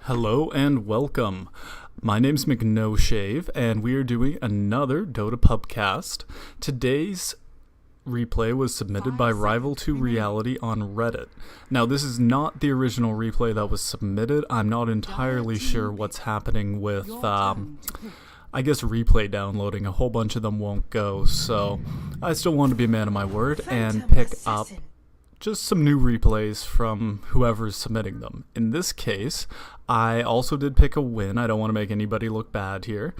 Hello and welcome. My name's McNoshave, and we are doing another Dota pubcast. Today's replay was submitted by Rival2Reality on Reddit. Now, this is not the original replay that was submitted. I'm not entirely sure what's happening with, I guess, replay downloading. A whole bunch of them won't go, so I still want to be a man of my word and pick up just some new replays from whoever's submitting them. In this case, I also did pick a win. I don't want to make anybody look bad here.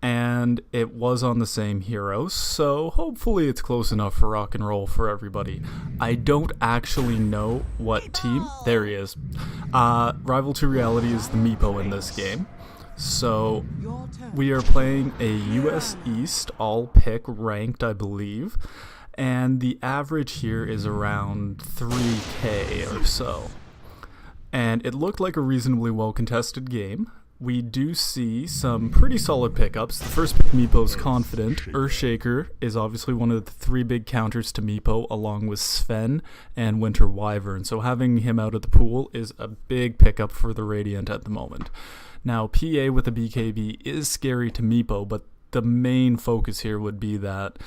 And it was on the same hero, so hopefully it's close enough for rock and roll for everybody. I don't actually know what team. There he is. Rival2Reality is the Meepo in this game. So we are playing a US East all-pick ranked, I believe. And the average here is around 3k or so. And it looked like a reasonably well-contested game. We do see some pretty solid pickups. The first pick, Meepo's Confident. Earthshaker is obviously one of the three big counters to Meepo, along with Sven and Winter Wyvern. So having him out of the pool is a big pickup for the Radiant at the moment. Now, PA with a BKB is scary to Meepo, but the main focus here would be that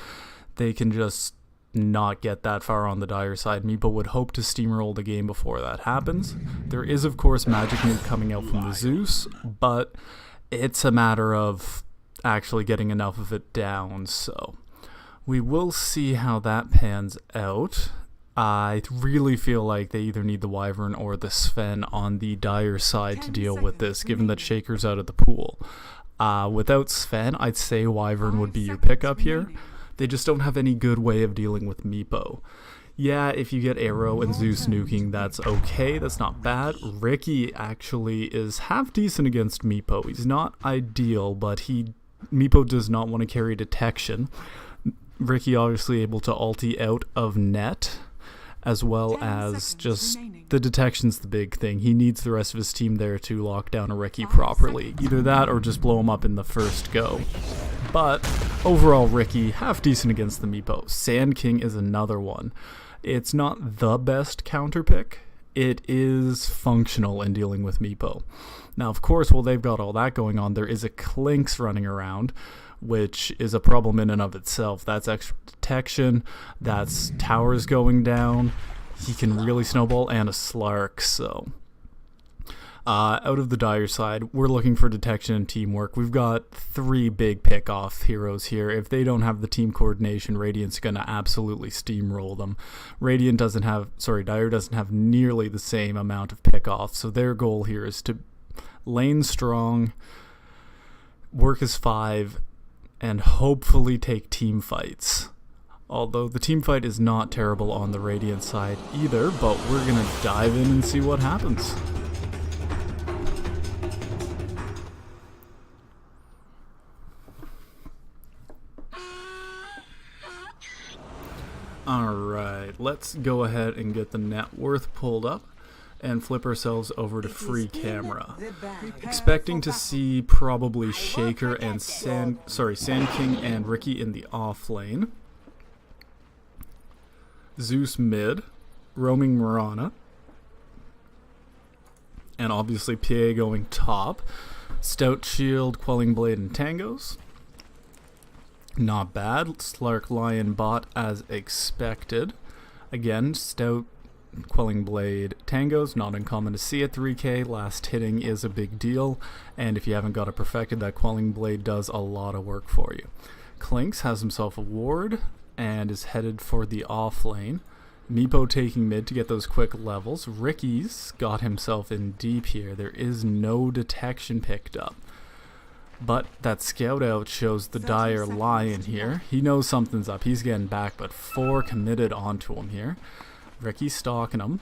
they can just not get that far on the dire side. Meepo would hope to steamroll the game before that happens. There is, of course, Magic Nuke coming out from the Zeus, but it's a matter of actually getting enough of it down, so we will see how that pans out. I really feel like they either need the Wyvern or the Sven on the dire side to deal with this, given that Shaker's out of the pool. Without Sven, I'd say Wyvern would be your pickup here. They just don't have any good way of dealing with Meepo. Yeah, if you get Arrow and Zeus nuking, that's okay. That's not bad. Ricky actually is half decent against Meepo. He's not ideal, but Meepo does not want to carry detection. Ricky obviously able to ulti out of net, as well as just the detection's the big thing. He needs the rest of his team there to lock down a Ricky properly. Either that or just blow him up in the first go. But overall, Ricky, half decent against the Meepo. Sand King is another one. It's not the best counter pick. It is functional in dealing with Meepo. Now, of course, while they've got all that going on, there is a Clinks running around, which is a problem in and of itself. That's extra detection, that's towers going down, he can really snowball, and a Slark, so out of the dire side, we're looking for detection and teamwork. We've got three big pick-off heroes here. If they don't have the team coordination, Radiant's going to absolutely steamroll them. Dire doesn't have nearly the same amount of pick-off, so their goal here is to lane strong, work as 5, and hopefully take team fights. Although the team fight is not terrible on the Radiant side either, but we're going to dive in and see what happens. Alright, let's go ahead and get the net worth pulled up and flip ourselves over to free camera. Expecting to see probably Shaker and Sand King and Ricky in the off lane. Zeus mid, roaming Mirana. And obviously PA going top. Stout Shield, Quelling Blade, and Tangos. Not bad. Slark Lion bot as expected. Again, Stout, Quelling Blade, Tangos, not uncommon to see at 3k. Last hitting is a big deal, and if you haven't got it perfected, that Quelling Blade does a lot of work for you. Clinks has himself a ward and is headed for the off lane. Meepo taking mid to get those quick levels. Ricky's got himself in deep here. There is no detection picked up. But that scout out shows the dire Lion here. He knows something's up. He's getting back, but 4 committed onto him here. Ricky's stalking him.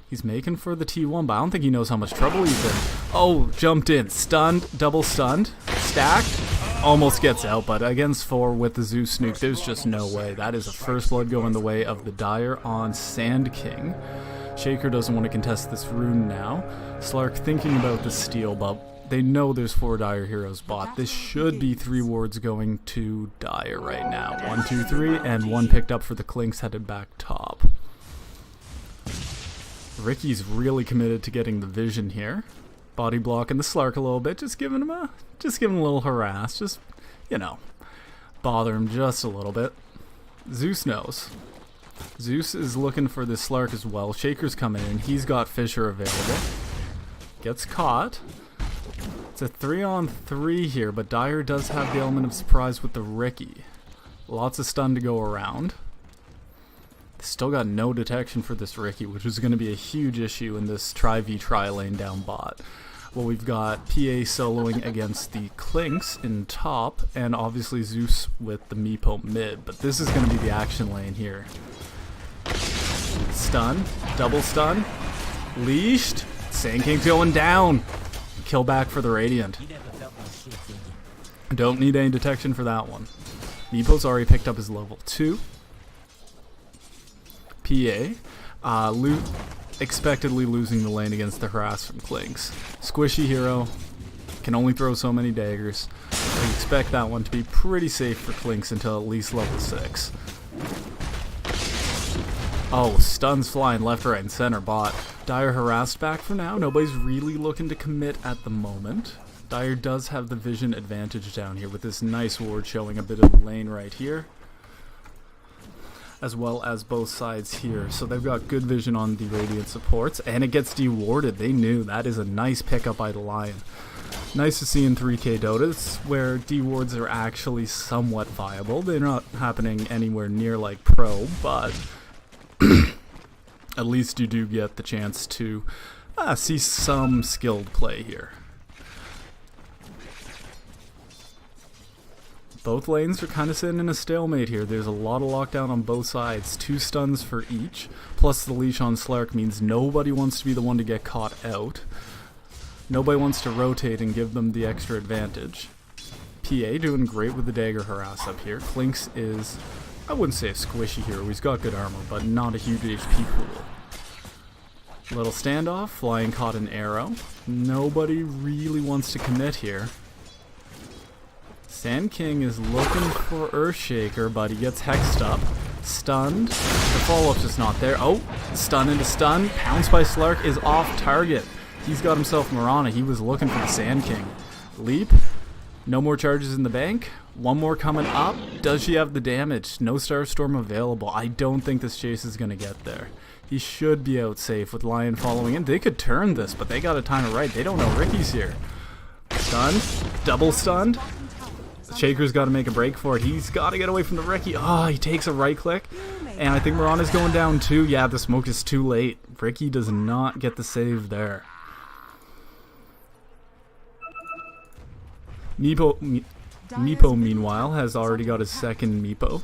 He's making for the T1, but I don't think he knows how much trouble he's in. Oh, jumped in. Stunned. Double stunned. Stacked. Almost gets out, but against 4 with the Zeus nuke, there's just no way. That is a first blood going the way of the dire on Sand King. Shaker doesn't want to contest this rune now. Slark thinking about the steal, but they know there's 4 dire heroes bot. This should be 3 wards going to dire right now. 1, 2, 3, and 1 picked up for the Clinks headed back top. Ricky's really committed to getting the vision here. Body blocking the Slark a little bit, just giving him a little harass, just, you know, bother him just a little bit. Zeus knows. Zeus is looking for this Slark as well. Shaker's coming in. He's got Fisher available. Gets caught. It's a 3-on-3 here, but Dyer does have the element of surprise with the Ricky. Lots of stun to go around. Still got no detection for this Ricky, which is going to be a huge issue in this try lane down bot. Well, we've got PA soloing against the Clinks in top, and obviously Zeus with the Meepo mid, but this is going to be the action lane here. Stun, double stun, leashed, Sand King's going down. Kill back for the Radiant. Don't need any detection for that one. Meepo's already picked up his level 2. PA, expectedly losing the lane against the harass from Clinks. Squishy hero, can only throw so many daggers. I expect that one to be pretty safe for Clinks until at least level 6. Oh, stuns flying left, right, and center bot. Dyer harassed back for now. Nobody's really looking to commit at the moment. Dyer does have the vision advantage down here with this nice ward showing a bit of the lane right here, as well as both sides here. So they've got good vision on the Radiant supports, and it gets dewarded. They knew. That is a nice pickup by the Lion. Nice to see in 3K Dotas where dewards are actually somewhat viable. They're not happening anywhere near like pro, but at least you do get the chance to see some skilled play here. Both lanes are kind of sitting in a stalemate here. There's a lot of lockdown on both sides. 2 stuns for each, plus the leash on Slark means nobody wants to be the one to get caught out. Nobody wants to rotate and give them the extra advantage. PA doing great with the dagger harass up here. Clinks is, I wouldn't say a squishy hero. He's got good armor, but not a huge HP pool. Little standoff, flying caught an arrow. Nobody really wants to commit here. Sand King is looking for Earthshaker, but he gets hexed up. Stunned. The follow-up's just not there. Oh, stun into stun. Pounced by Slark is off target. He's got himself Mirana. He was looking for the Sand King. Leap. No more charges in the bank. One more coming up. Does she have the damage? No Starstorm available. I don't think this chase is going to get there. He should be out safe with Lion following in. They could turn this, but they got to time it right. They don't know Ricky's here. Stunned. Double stunned. Shaker's got to make a break for it. He's got to get away from the Ricky. Oh, he takes a right click. And I think Mirana's going down too. Yeah, the smoke is too late. Ricky does not get the save there. Meepo, meanwhile, has already got his second Meepo.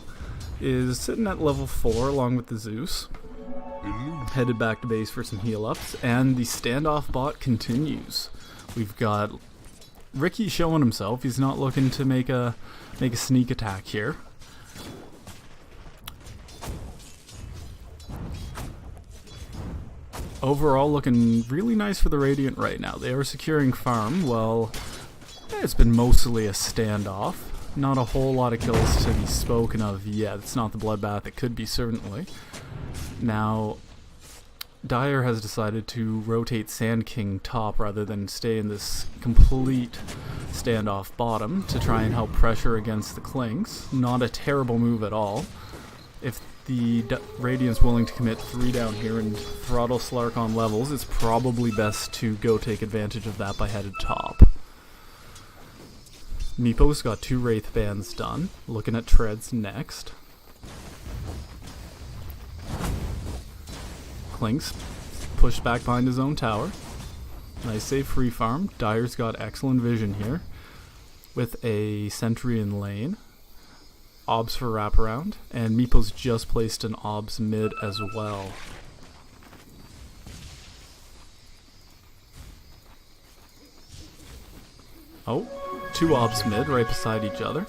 Is sitting at level 4 along with the Zeus. Headed back to base for some heal ups. And the standoff bot continues. We've got Ricky showing himself. He's not looking to make a sneak attack here. Overall, looking really nice for the Radiant right now. They are securing farm. Well, it's been mostly a standoff. Not a whole lot of kills to be spoken of yet. It's not the bloodbath. It could be, certainly. Now, Dyer has decided to rotate Sand King top rather than stay in this complete standoff bottom to try and help pressure against the Clinks. Not a terrible move at all. If the Radiant's willing to commit 3 down here and throttle Slark on levels, it's probably best to go take advantage of that by headed top. Meepo's got 2 Wraith Bands done. Looking at Treads next. Clinks pushed back behind his own tower. Nice safe free farm. Dyer's got excellent vision here with a sentry in lane. Obs for wraparound. And Meepo's just placed an Obs mid as well. Oh, 2 Obs mid right beside each other.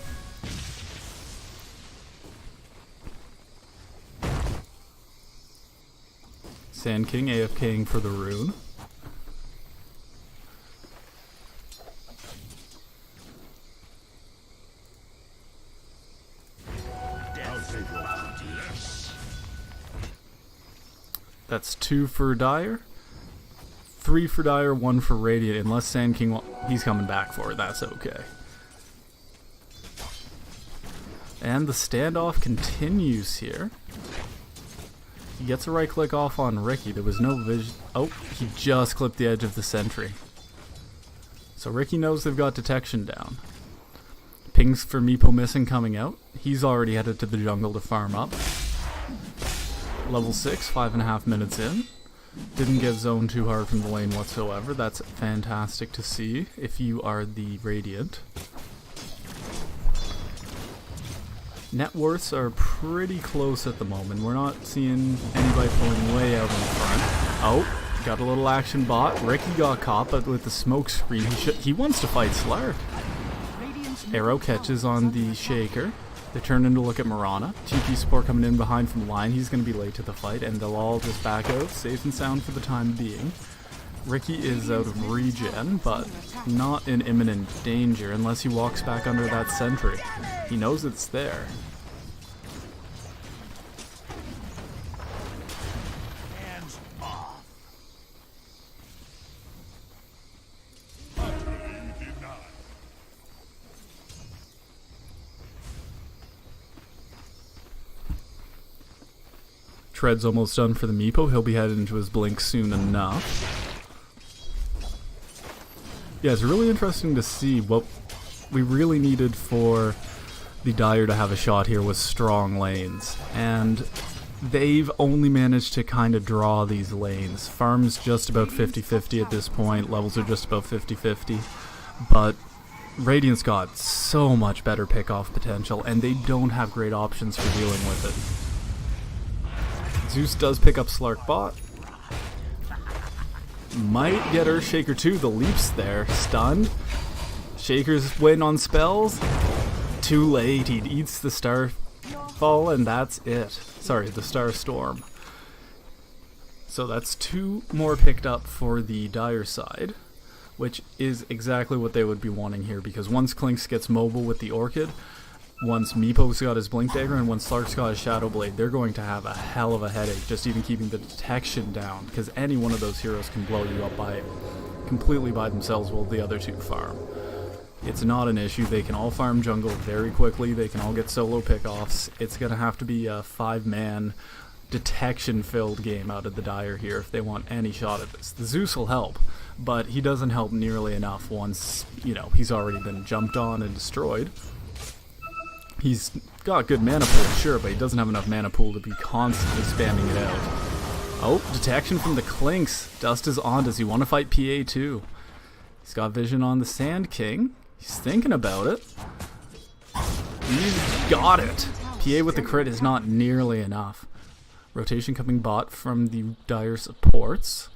Sand King AFKing for the rune. That's 2 for Dyer. 3 for Dire, 1 for Radiant. Unless Sand King, he's coming back for it. That's okay. And the standoff continues here. He gets a right click off on Ricky. There was no vision. Oh, he just clipped the edge of the sentry. So Ricky knows they've got detection down. Pings for Meepo missing coming out. He's already headed to the jungle to farm up. Level 6, 5.5 minutes in. Didn't get zoned too hard from the lane whatsoever. That's fantastic to see if you are the Radiant. Net worths are pretty close at the moment. We're not seeing anybody pulling way out in front. Oh, got a little action bot. Ricky got caught, but with the smoke screen, he wants to fight Slark. Arrow catches on the Shaker. They turn in to look at Mirana. TP support coming in behind from line. He's going to be late to the fight, and they'll all just back out, safe and sound for the time being. Ricky is out of regen, but not in imminent danger unless he walks back under that sentry. He knows it's there. Hands off. Tread's almost done for the Meepo. He'll be headed into his blink soon enough. Yeah, it's really interesting to see. What we really needed for the Dire to have a shot here was strong lanes, and they've only managed to kind of draw these lanes. Farm's just about 50-50 at this point, levels are just about 50-50, but Radiant's got so much better pick-off potential, and they don't have great options for dealing with it. Zeus does pick up Slark bot. Might get Earthshaker too. The leap's there. Stunned. Shaker's win on spells. Too late. He eats the Starfall, and that's it. Sorry, the Star Storm. So that's 2 more picked up for the Dire side, which is exactly what they would be wanting here, because once Clinks gets mobile with the Orchid, once Meepo's got his Blink Dagger, and once Slark's got his Shadow Blade, they're going to have a hell of a headache just even keeping the detection down, because any one of those heroes can blow you up completely by themselves while the other 2 farm. It's not an issue. They can all farm jungle very quickly. They can all get solo pickoffs. It's going to have to be a 5-man detection-filled game out of the Dire here if they want any shot at this. The Zeus will help, but he doesn't help nearly enough once, he's already been jumped on and destroyed. He's got good mana pool, sure, but he doesn't have enough mana pool to be constantly spamming it out. Oh, detection from the Clinks. Dust is on. Does he want to fight PA too? He's got vision on the Sand King. He's thinking about it. He's got it. PA with the crit is not nearly enough. Rotation coming bot from the Dire supports.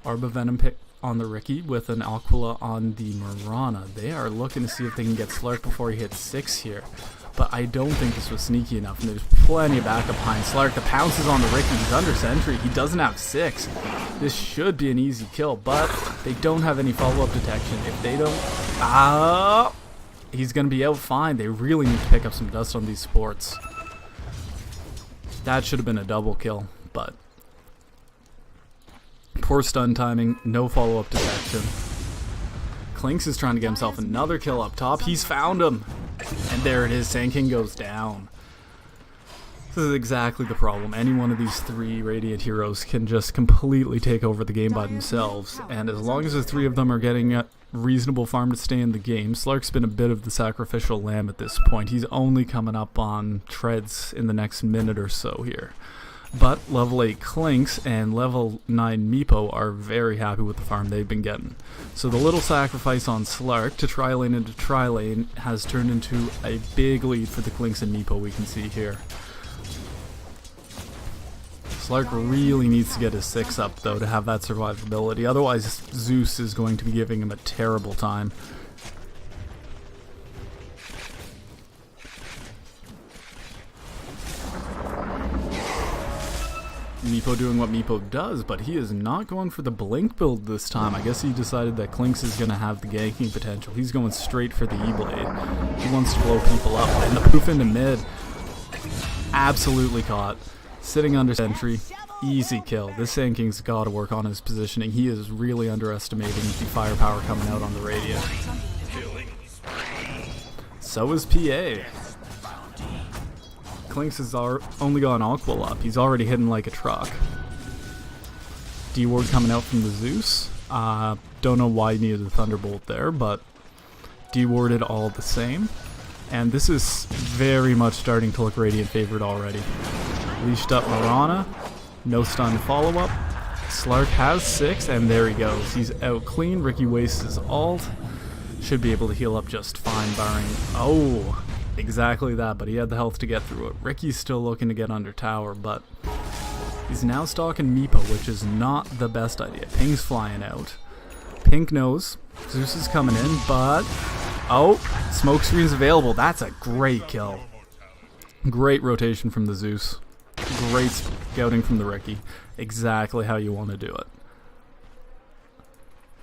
Arba Venom pick on the Ricky with an Aquila on the Mirana. They are looking to see if they can get Slark before he hits 6 here. But I don't think this was sneaky enough, and there's plenty of backup behind Slark. The pounce is on the Ricky. He's under sentry. He doesn't have 6. This should be an easy kill, but they don't have any follow-up detection. If they don't... he's going to be out fine. They really need to pick up some dust on these sports. That should have been a double kill, but... poor stun timing, no follow-up detection. Clinks is trying to get himself another kill up top. He's found him. And there it is. Sand King goes down. This is exactly the problem. Any one of these 3 Radiant heroes can just completely take over the game by themselves. And as long as the 3 of them are getting a reasonable farm to stay in the game, Slark's been a bit of the sacrificial lamb at this point. He's only coming up on treads in the next minute or so here. But level 8 Clinks and level 9 Meepo are very happy with the farm they've been getting. So the little sacrifice on Slark to tri-lane into tri-lane has turned into a big lead for the Clinks and Meepo we can see here. Slark really needs to get his 6 up though to have that survivability, otherwise Zeus is going to be giving him a terrible time. Meepo doing what Meepo does, but he is not going for the Blink build this time. I guess he decided that Clinks is going to have the ganking potential. He's going straight for the E-Blade. He wants to blow people up. And the poof into mid. Absolutely caught. Sitting under sentry. Easy kill. This Sand King's got to work on his positioning. He is really underestimating the firepower coming out on the Radiant. So is PA. Clinks has only got an Aqua up. He's already hidden like a truck. D-Ward coming out from the Zeus. Don't know why he needed a Thunderbolt there, but D-Warded all the same. And this is very much starting to look Radiant favored already. Leashed up Mirana. No stun follow-up. Slark has 6, and there he goes. He's out clean. Ricky wastes his ult. Should be able to heal up just fine, barring... Oh, exactly that, but he had the health to get through it. Ricky's still looking to get under tower, but he's now stalking Meepo, which is not the best idea. Ping's flying out. Pink knows. Zeus is coming in, but... Oh, smoke screen's available. That's a great kill. Great rotation from the Zeus. Great scouting from the Ricky. Exactly how you want to do it.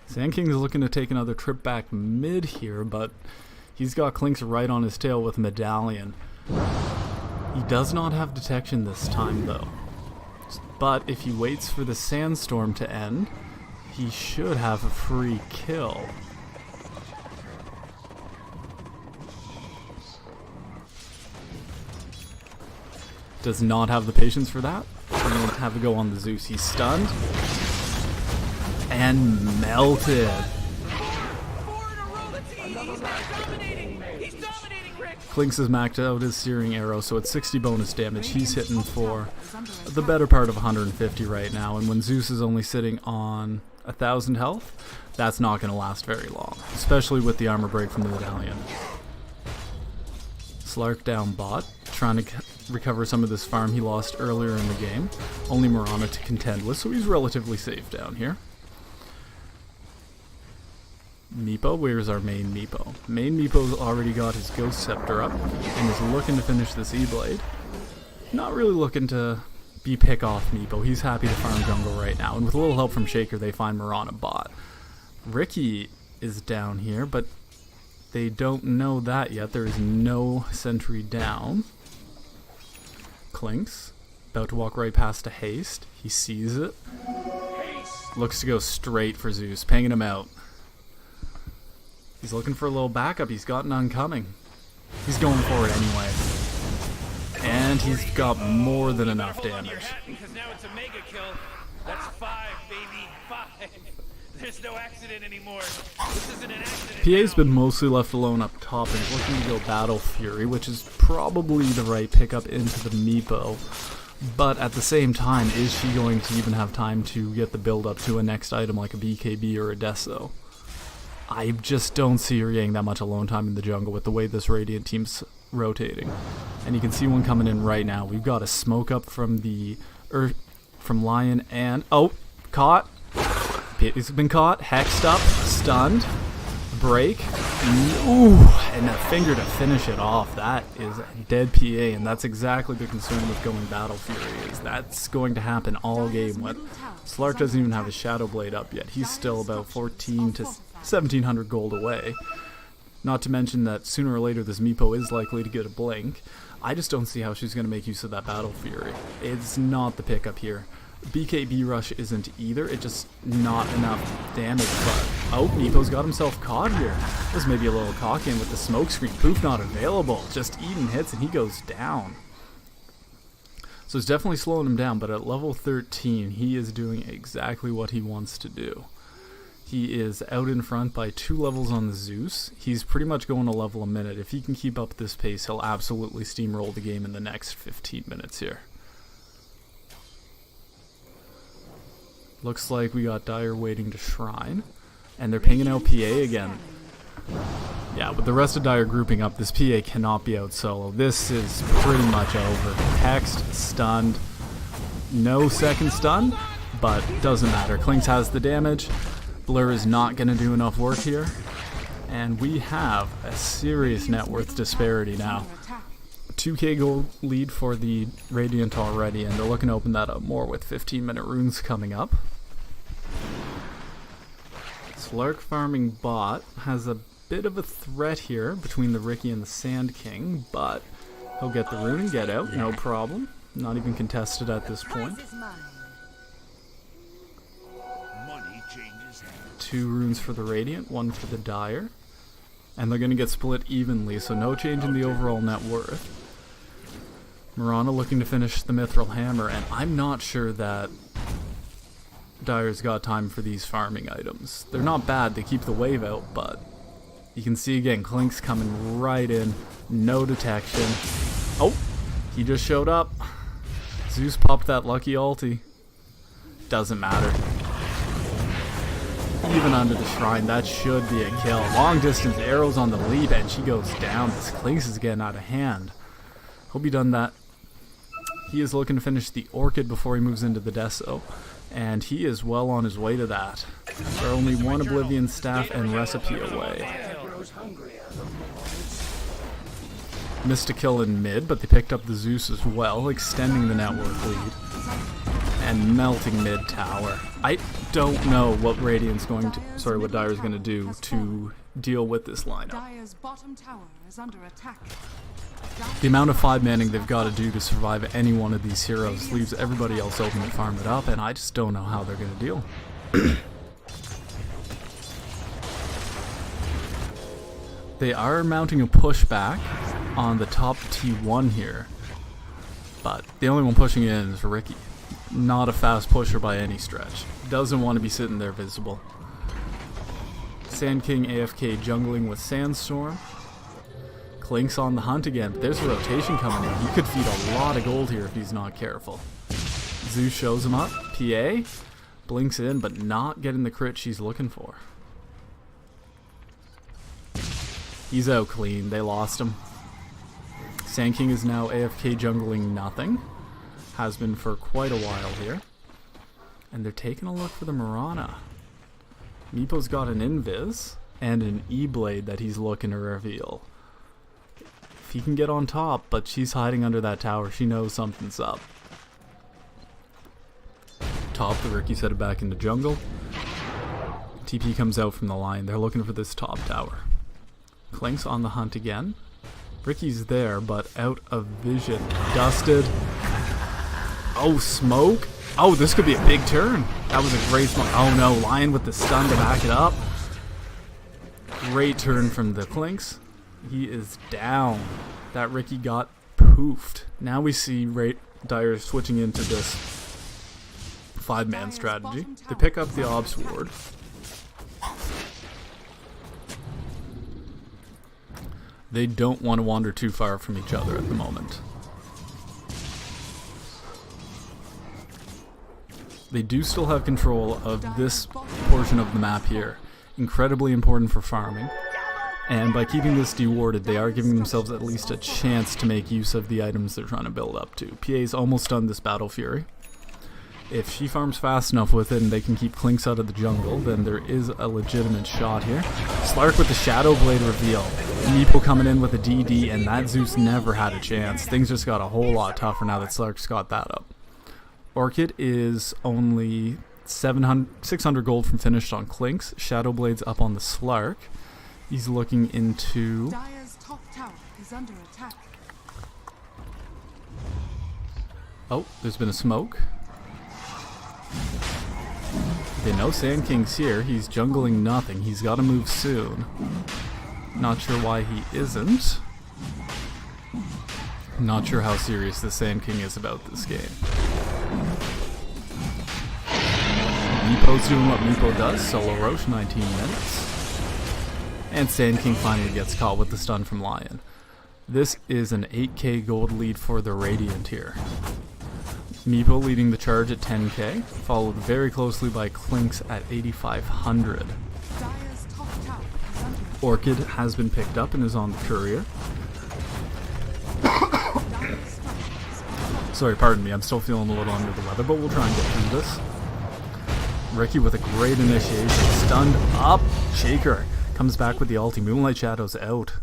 Sand King's looking to take another trip back mid here, but he's got Clinks right on his tail with Medallion. He does not have detection this time though. But if he waits for the sandstorm to end, he should have a free kill. Does not have the patience for that. I'm going to have to go on the Zeus. He's stunned. And melted. Clinks has maxed out his Searing Arrow, so it's 60 bonus damage. He's hitting for the better part of 150 right now. And when Zeus is only sitting on 1,000 health, that's not going to last very long. Especially with the armor break from the Medallion. Slark down bot, trying to recover some of this farm he lost earlier in the game. Only Mirana to contend with, so he's relatively safe down here. Meepo, where's our main Meepo? Main Meepo's already got his Ghost Scepter up and is looking to finish this E-Blade. Not really looking to be pick-off Meepo. He's happy to farm jungle right now, and with a little help from Shaker, they find Mirana bot. Ricky is down here, but they don't know that yet. There is no sentry down. Clinks, about to walk right past a haste. He sees it. Looks to go straight for Zeus, pinging him out. He's looking for a little backup. He's got none coming. He's going for it anyway. And he's got more than enough damage. Because now it's a mega kill. That's 5, baby. 5. There's no accident anymore. This isn't an accident. PA's been mostly left alone up top and looking to go Battle Fury, which is probably the right pickup into the Meepo. But at the same time, is she going to even have time to get the build up to a next item like a BKB or a Deso? I just don't see her getting that much alone time in the jungle with the way this Radiant team's rotating. And you can see one coming in right now. We've got a smoke up from the from Lion and caught. He's been caught, hexed up, stunned, break, and a finger to finish it off. That is a dead PA, and that's exactly the concern with going Battle Fury, is that's going to happen all game. With Slark doesn't even have his Shadow Blade up yet. He's still about 14 to 1,700 gold away. Not to mention that sooner or later this Meepo is likely to get a blink. I just don't see how she's going to make use of that Battle Fury. It's not the pickup here. BKB Rush isn't either, it's just not enough damage, but Meepo's got himself caught here. There's maybe a little cock in with the smoke screen. Poof not available, just eating hits and he goes down. So it's definitely slowing him down, but at level 13 he is doing exactly what he wants to do. He is out in front by 2 levels on the Zeus. He's pretty much going a level a minute. If he can keep up this pace, he'll absolutely steamroll the game in the next 15 minutes here. Looks like we got Dire waiting to Shrine, and they're pinging out PA again. Yeah, with the rest of Dire grouping up, this PA cannot be out solo. This is pretty much over. Hexed, stunned, no second stun, but doesn't matter. Clinks has the damage. Blur is not going to do enough work here, and we have a serious net worth disparity now. 2k gold lead for the Radiant already, and they're looking to open that up more with 15-minute runes coming up. Slark farming bot has a bit of a threat here between the Ricky and the Sand King, but he'll get the rune and get out, no problem. Not even contested at this point. 2 runes for the Radiant, 1 for the Dire. And they're going to get split evenly, so no change in the overall net worth. Mirana looking to finish the Mithril Hammer, and I'm not sure that Dire's got time for these farming items. They're not bad, they keep the wave out, but you can see again, Klink's coming right in, no detection. Oh, he just showed up. Zeus popped that lucky ulti. Doesn't matter. Even under the shrine, that should be a kill. Long distance arrows on the leap, and she goes down. This Klinks is getting out of hand. Hope he done that. He is looking to finish the Orchid before he moves into the Deso, and he is well on his way to that. They're only 1 Oblivion Staff and Recipe away. Missed a kill in mid, but they picked up the Zeus as well, extending the network lead. And melting mid tower. I don't know what Radiant's going to, what Dire's going to do to deal with this lineup. Dire's bottom tower is under attack. The amount of 5 manning they've got to do to survive any one of these heroes leaves everybody else open to farm it up, and I just don't know how they're going to deal. They are mounting a pushback on the top T1 here, but the only one pushing in is Ricky. Not a fast pusher by any stretch. Doesn't want to be sitting there visible. Sand King AFK jungling with Sandstorm. Klink's on the hunt again, but there's a rotation coming in. He could feed a lot of gold here if he's not careful. Zeus shows him up. PA blinks in, but not getting the crit she's looking for. He's out clean. They lost him. Sand King is now AFK jungling nothing. Has been for quite a while here. And they're taking a look for the Mirana. Meepo's got an Invis and an E-Blade that he's looking to reveal. If he can get on top, but she's hiding under that tower, she knows something's up. Top, the Ricky's headed back into jungle. TP comes out from the line. They're looking for this top tower. Klink's on the hunt again. Ricky's there, but out of vision. Dusted. Oh, smoke. Oh, this could be a big turn. That was a great smoke. Oh no, Lion with the stun to back it up. Great turn from the Klinks. He is down. That Ricky got poofed. Now we see Dire switching into this 5-man strategy. They pick up the Obs Ward. They don't want to wander too far from each other at the moment. They do still have control of this portion of the map here. Incredibly important for farming. And by keeping this dewarded, they are giving themselves at least a chance to make use of the items they're trying to build up to. PA's almost done this Battle Fury. If she farms fast enough with it and they can keep Klinks out of the jungle, then there is a legitimate shot here. Slark with the Shadow Blade reveal. Meepo coming in with a DD, and that Zeus never had a chance. Things just got a whole lot tougher now that Slark's got that up. Orchid is only 600 gold from finished on Klinks. Shadow Blade's up on the Slark. He's looking into... Dire's top tower is under attack. Oh, there's been a smoke. They know Sand King's here. He's jungling nothing. He's got to move soon. Not sure why he isn't. Not sure how serious the Sand King is about this game. Meepo's doing what Meepo does. Solo Roche, 19 minutes. And Sand King finally gets caught with the stun from Lion. This is an 8k gold lead for the Radiant here. Meepo leading the charge at 10k, followed very closely by Klinks at 8,500. Orchid has been picked up and is on the courier. Sorry, pardon me, I'm still feeling a little under the weather, but we'll try and get through this. Ricky with a great initiation, stunned up, Shaker comes back with the ulti, Moonlight Shadow's out.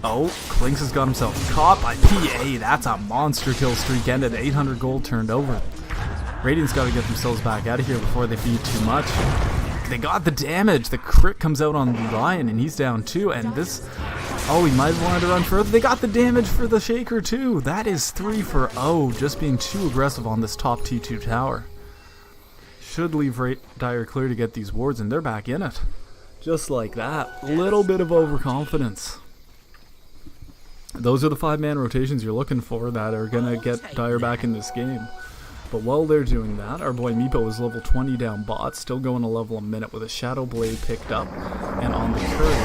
Oh, Klinks has got himself caught by PA. That's a monster kill streak. Ended 800 gold turned over. Radiant's got to get themselves back out of here before they feed too much. They got the damage. The crit comes out on the Lion, and he's down too. And this... Oh, he might have wanted to run further. They got the damage for the Shaker too. That is 3 for 0, just being too aggressive on this top T2 tower. should leave Dire clear to get these wards, and they're back in it. Just like that. Little bit of overconfidence. Those are the 5-man rotations you're looking for that are going to get Dire back in this game. But while they're doing that, our boy Meepo is level 20 down bot, still going a level a minute with a Shadow Blade picked up and on the courier,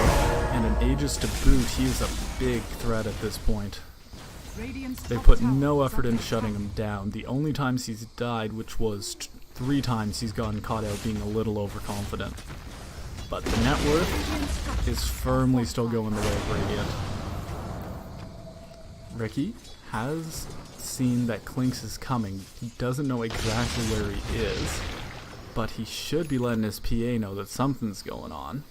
and an Aegis to boot. He is a big threat at this point. They put no effort into shutting him down. The only times he's died, which was 3 times, he's gotten caught out being a little overconfident. But the net worth is firmly still going the way of Radiant. Ricky has seen that Clinks is coming. He doesn't know exactly where he is, but he should be letting his PA know that something's going on.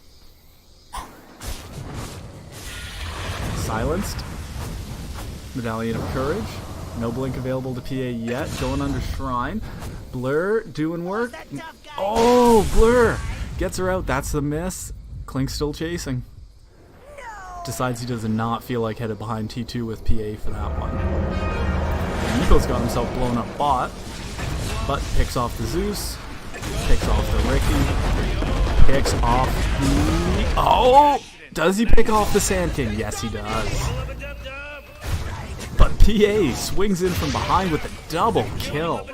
Silenced. Medallion of Courage. No blink available to PA yet. Going under Shrine. Blur doing work. Oh, Blur gets her out. That's the miss. Clink's still chasing. Decides he does not feel like headed behind T2 with PA for that one. Meepo's got himself blown up bot, but picks off the Zeus, picks off the Ricky, picks off the... Oh! Does he pick off the Sand King? Yes, he does. But PA swings in from behind with a double kill.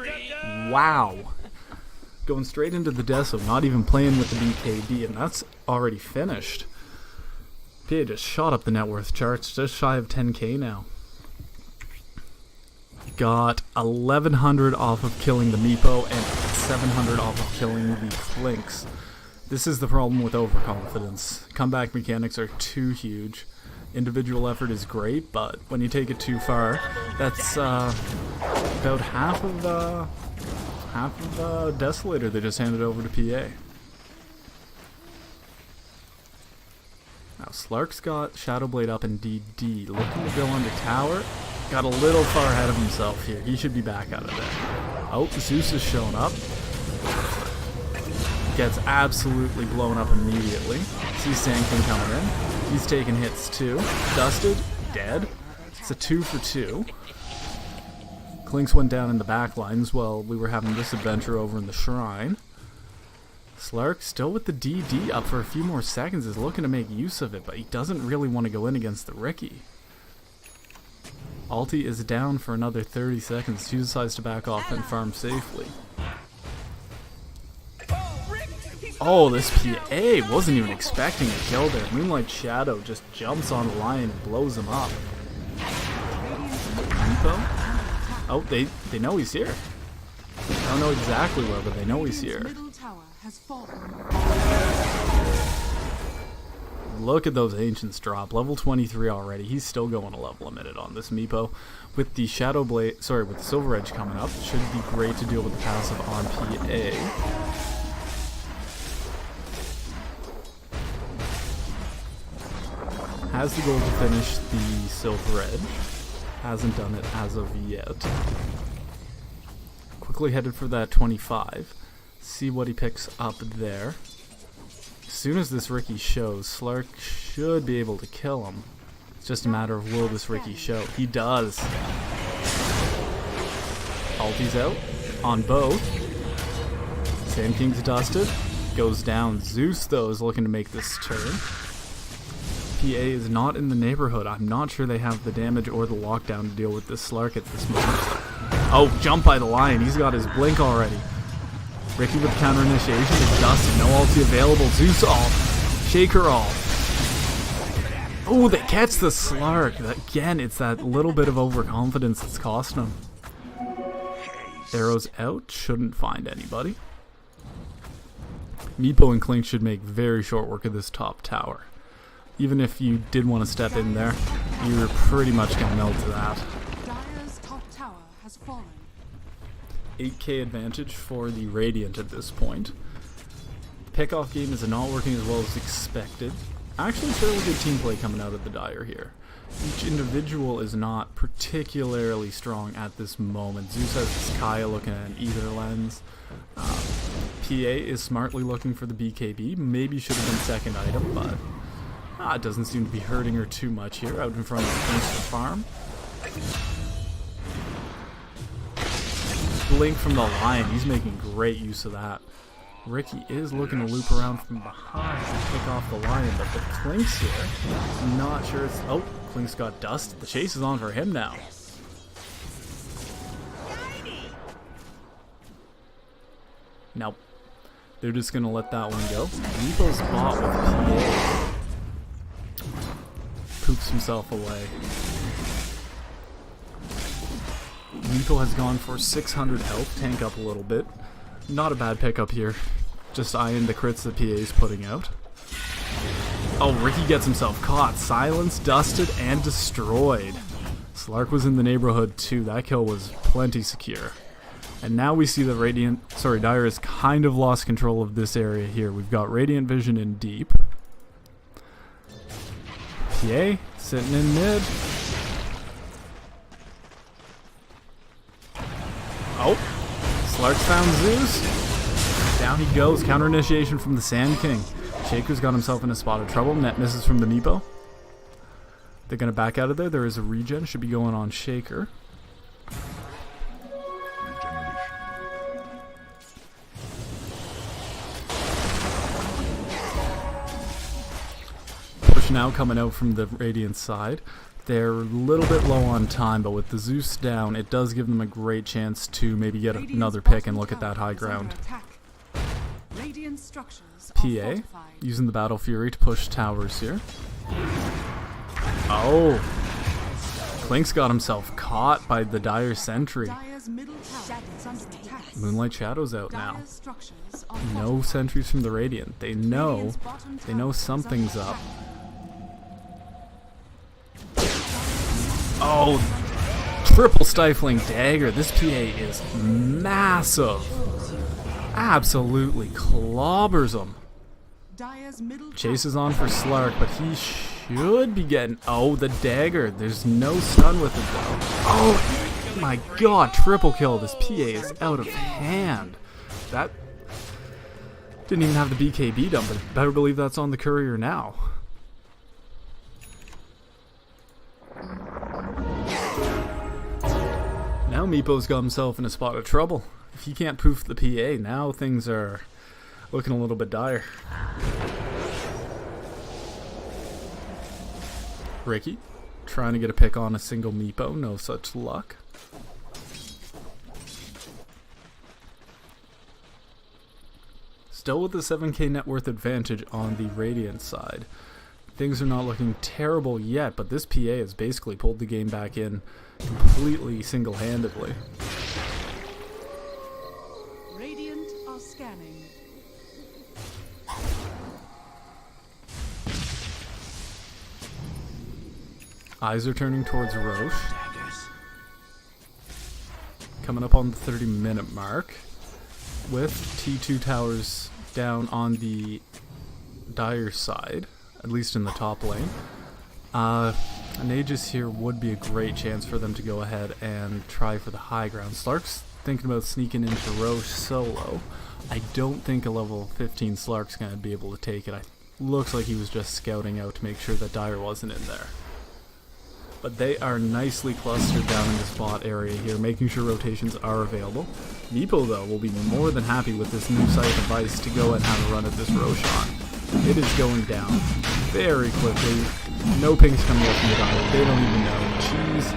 Wow. Going straight into the Deso, not even playing with the BKB, and that's already finished. PA just shot up the net worth charts, just shy of 10k now. Got 1100 off of killing the Meepo and 700 off of killing the Clinks. This is the problem with overconfidence. Comeback mechanics are too huge. Individual effort is great, but when you take it too far, that's about half of Desolator they just handed over to PA. Now Slark's got Shadow Blade up in DD, looking to go under tower. Got a little far ahead of himself here. He should be back out of there. Oh, Zeus is showing up. Gets absolutely blown up immediately. Sees Sand King coming in. He's taking hits too. Dusted, dead. It's a 2 for 2. Clinks went down in the back lines while we were having this adventure over in the Shrine. Slark, still with the DD up for a few more seconds, is looking to make use of it, but he doesn't really want to go in against the Ricky. Alti is down for another 30 seconds. He decides to back off and farm safely. Oh, this PA wasn't even expecting a kill there. Moonlight Shadow just jumps on the Lion and blows him up. Meepo? Oh, they know he's here. I don't know exactly where, but they know he's here. Look at those Ancients drop. Level 23 already. He's still going a level a minute on this Meepo. With the Shadow Blade, sorry, with the Silver Edge coming up, should be great to deal with the passive on PA. Has the goal to finish the Silver Edge. Hasn't done it as of yet. Quickly headed for that 25. See what he picks up there. As soon as this Ricky shows, Slark should be able to kill him. It's just a matter of will this Ricky show. He does. Ulti's out on both. Sand King's dusted. Goes down. Zeus, though, is looking to make this turn. PA is not in the neighborhood. I'm not sure they have the damage or the lockdown to deal with this Slark at this moment. Oh, jump by the Lion. He's got his blink already. Ricky with counter initiation is dusted. No ulti available. Zeus off. Shaker off. Oh, they catch the Slark. Again, it's that little bit of overconfidence that's costing him. Arrows out. Shouldn't find anybody. Meepo and Clink should make very short work of this top tower. Even if you did want to step in there, you're pretty much going to melt to that. Dire's top tower has fallen. 8k advantage for the Radiant at this point. Pickoff game is not working as well as expected. Actually, fairly good team play coming out of the Dire here. Each individual is not particularly strong at this moment. Zeus has this Kaya looking at either lens. PA is smartly looking for the BKB. Maybe should have been second item, but it doesn't seem to be hurting her too much here out in front of the farm. blink from the Lion. He's making great use of that. Ricky is looking to loop around from behind and pick off the Lion, but the Clink's here. Not sure it's... Oh, Clink's got dust. The chase is on for him now. Nope. They're just going to let that one go. Meepo's bot with PA. Poops himself away. Meepo has gone for 600 health, tank up a little bit. Not a bad pickup here. Just eyeing the crits the PA's putting out. Oh, Ricky gets himself caught, silenced, dusted, and destroyed. Slark was in the neighborhood too. That kill was plenty secure. And now we see that Dire has kind of lost control of this area here. We've got Radiant Vision in deep. PA sitting in mid. Oh, Slark's found Zeus. Down he goes. Counter initiation from the Sand King. Shaker's got himself in a spot of trouble. Net misses from the Meepo. They're going to back out of there. There is a regen. Should be going on Shaker. Push now coming out from the Radiant side. They're a little bit low on time, but with the Zeus down, it does give them a great chance to maybe get another pick and look at that high ground. PA using the Battle Fury to push towers here. Oh, Clink's got himself caught by the Dire sentry. Moonlight Shadow's out now. No sentries from the Radiant. They know something's up. Oh, triple stifling dagger. This PA is massive. Absolutely clobbers him. Chases on for Slark, but he should be getting... Oh, the dagger. There's no stun with it though. Oh my god, triple kill. This PA is out of hand. That didn't even have the BKB done, but better believe that's on the courier now. Now Meepo's got himself in a spot of trouble. If he can't poof the PA, now things are looking a little bit dire. Ricky trying to get a pick on a single Meepo, no such luck. Still with the 7k net worth advantage on the Radiant side. Things are not looking terrible yet, but this PA has basically pulled the game back in completely single-handedly. Radiant are scanning. Eyes are turning towards Roche. Coming up on the 30-minute mark with T2 towers down on the Dire side, at least in the top lane. An Aegis here would be a great chance for them to go ahead and try for the high ground. Slark's thinking about sneaking into Roche solo. I don't think a level 15 Slark's going to be able to take it. Looks like he was just scouting out to make sure that Dire wasn't in there. But they are nicely clustered down in the spot area here, making sure rotations are available. Meepo, though, will be more than happy with this new site device to go and have a run at this Roshan. It is going down very quickly. No pings coming up from the Dire. They don't even know. Cheese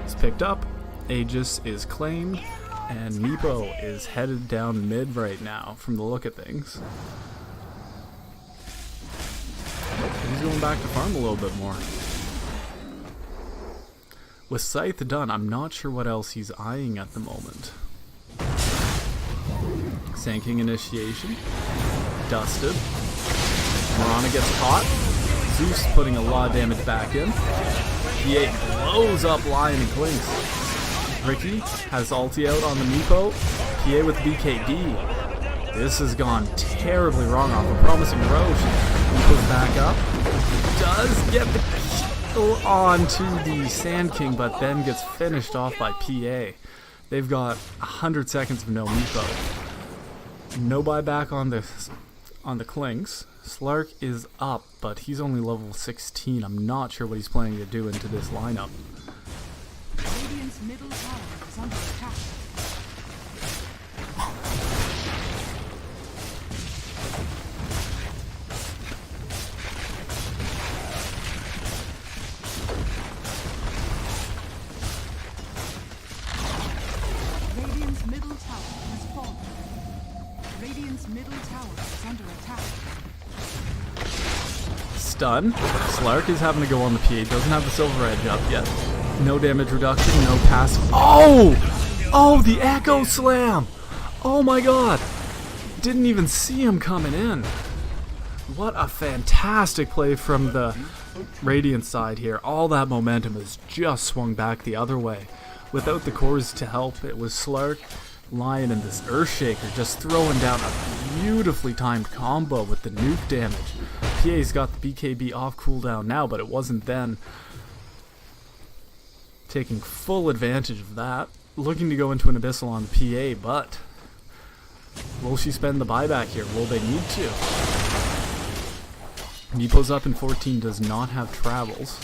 is picked up. Aegis is claimed. And Meepo is headed down mid right now from the look of things. He's going back to farm a little bit more. With Scythe done, I'm not sure what else he's eyeing at the moment. Sand King initiation. Dusted. Mirana gets caught. Zeus putting a lot of damage back in. PA blows up Lion and Clinks. Ricky has ulti out on the Meepo. PA with BKB. This has gone terribly wrong off a promising Roche. Meepo's back up. Does get the kill onto the Sand King, but then gets finished off by PA. They've got 100 seconds of no Meepo. No buyback on the Clinks. Slark is up, but he's only level 16. I'm not sure what he's planning to do into this lineup. Radiant's middle tower is under attack. tower has fallen. Radiant's middle tower is under attack. Stun. Slark is having to go on the PA. Doesn't have the silver edge up yet. No damage reduction, no pass. Oh! Oh, the Echo Slam! Oh my god! Didn't even see him coming in. What a fantastic play from the Radiant side here. All that momentum has just swung back the other way. Without the cores to help, it was Slark, Lion, and this Earthshaker just throwing down a beautifully timed combo with the nuke damage. PA's got the BKB off cooldown now, but it wasn't then. Taking full advantage of that. Looking to go into an Abyssal on the PA, but will she spend the buyback here? Will they need to? Meepo's up in 14, does not have travels,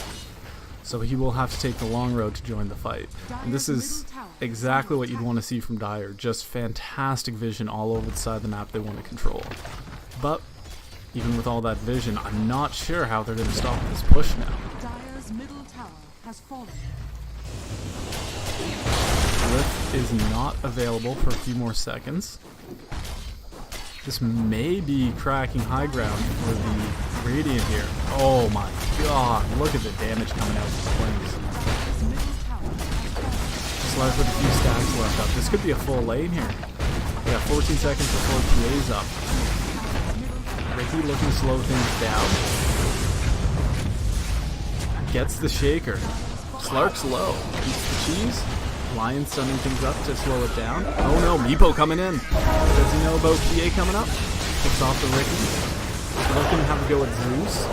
so he will have to take the long road to join the fight. And this is exactly what you'd want to see from Dire. Just fantastic vision all over the side of the map they want to control. But even with all that vision, I'm not sure how they're going to stop this push now. Dire's middle tower has fallen. Lift is not available for a few more seconds. This may be cracking high ground for the Radiant here. Oh my god, look at the damage coming out of these flames. Slark with a few stacks left up. This could be a full lane here. Yeah, 14 seconds before PA's up. Ricky looking to slow things down. Gets the shaker. Slark's low. Eats the cheese. Lion stunning things up to slow it down. Oh no, Meepo coming in. Does he know about PA coming up? Picks off the Ricky. Looking to have a go at Zeus.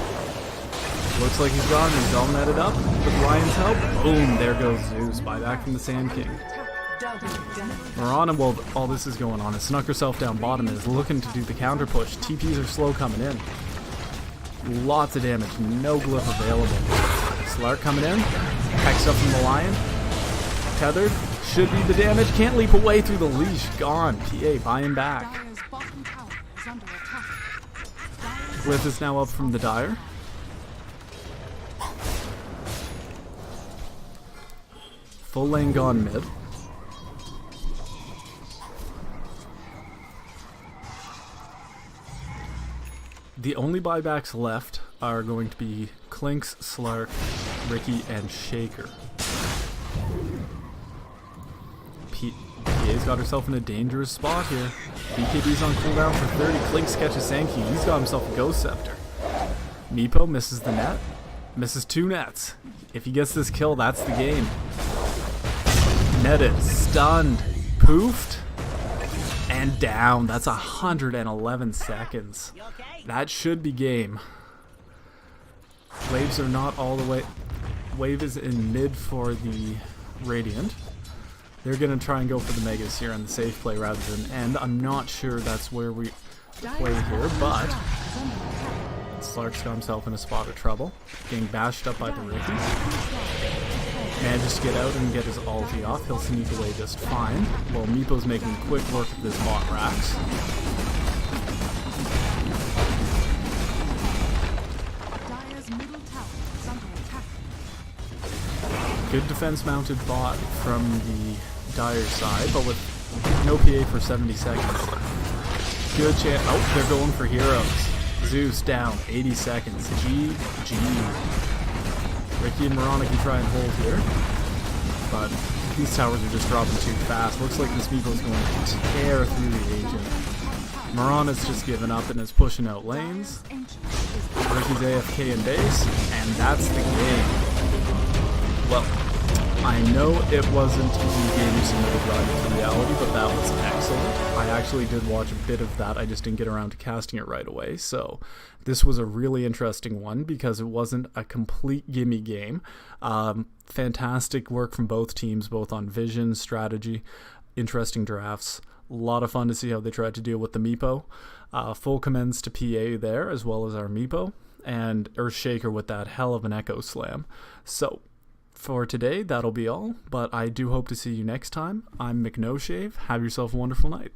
Looks like he's gone. He's all netted up with Lion's help. Boom, there goes Zeus. Buyback from the Sand King. Mirana, while all this is going on, has snuck herself down bottom and is looking to do the counter push. TPs are slow coming in. Lots of damage. No glyph available. Slark coming in. Hex up from the Lion. Tethered. Should be the damage. Can't leap away through the leash. Gone. PA buying back. Dire's bottom tower is under attack. Glyph is now up from the Dire. Full lane gone mid. The only buybacks left are going to be Clinks, Slark, Ricky, and Shaker. PA's got herself in a dangerous spot here. BKB's on cooldown for 30. Clinks catches Sankey. He's got himself a Ghost Scepter. Meepo misses the net. Misses 2 nets. If he gets this kill, that's the game. Netted. Stunned. Poofed. And down. That's 111 seconds. That should be game. Waves are not all the way. Wave is in mid for the Radiant. They're going to try and go for the Megas here on the safe play rather than end. I'm not sure that's where we play here, but Slark's got himself in a spot of trouble. Getting bashed up by the Ricky. Manages to get out and get his ulti off. He'll sneak away just fine. While Meepo's making quick work of this bot Rax. Dire's middle tower is under attack. Good defense mounted bot from the Dire side, but with no PA for 70 seconds. Good chance. Oh, they're going for heroes. Zeus down, 80 seconds. GG. Ricky and Mirana can try and hold here, but these towers are just dropping too fast. Looks like this Meepo's going to tear through the agent. Mirana's just given up and is pushing out lanes. Ricky's AFK in base, and that's the game. Well, I know it wasn't the game you submitted Rival2Reality, but that was excellent. I actually did watch a bit of that, I just didn't get around to casting it right away, so this was a really interesting one because it wasn't a complete gimme game. Fantastic work from both teams, both on vision, strategy, interesting drafts. A lot of fun to see how they tried to deal with the Meepo. Full commends to PA there, as well as our Meepo, and Earthshaker with that hell of an Echo Slam. So, for today, that'll be all, but I do hope to see you next time. I'm McNoshave. Have yourself a wonderful night.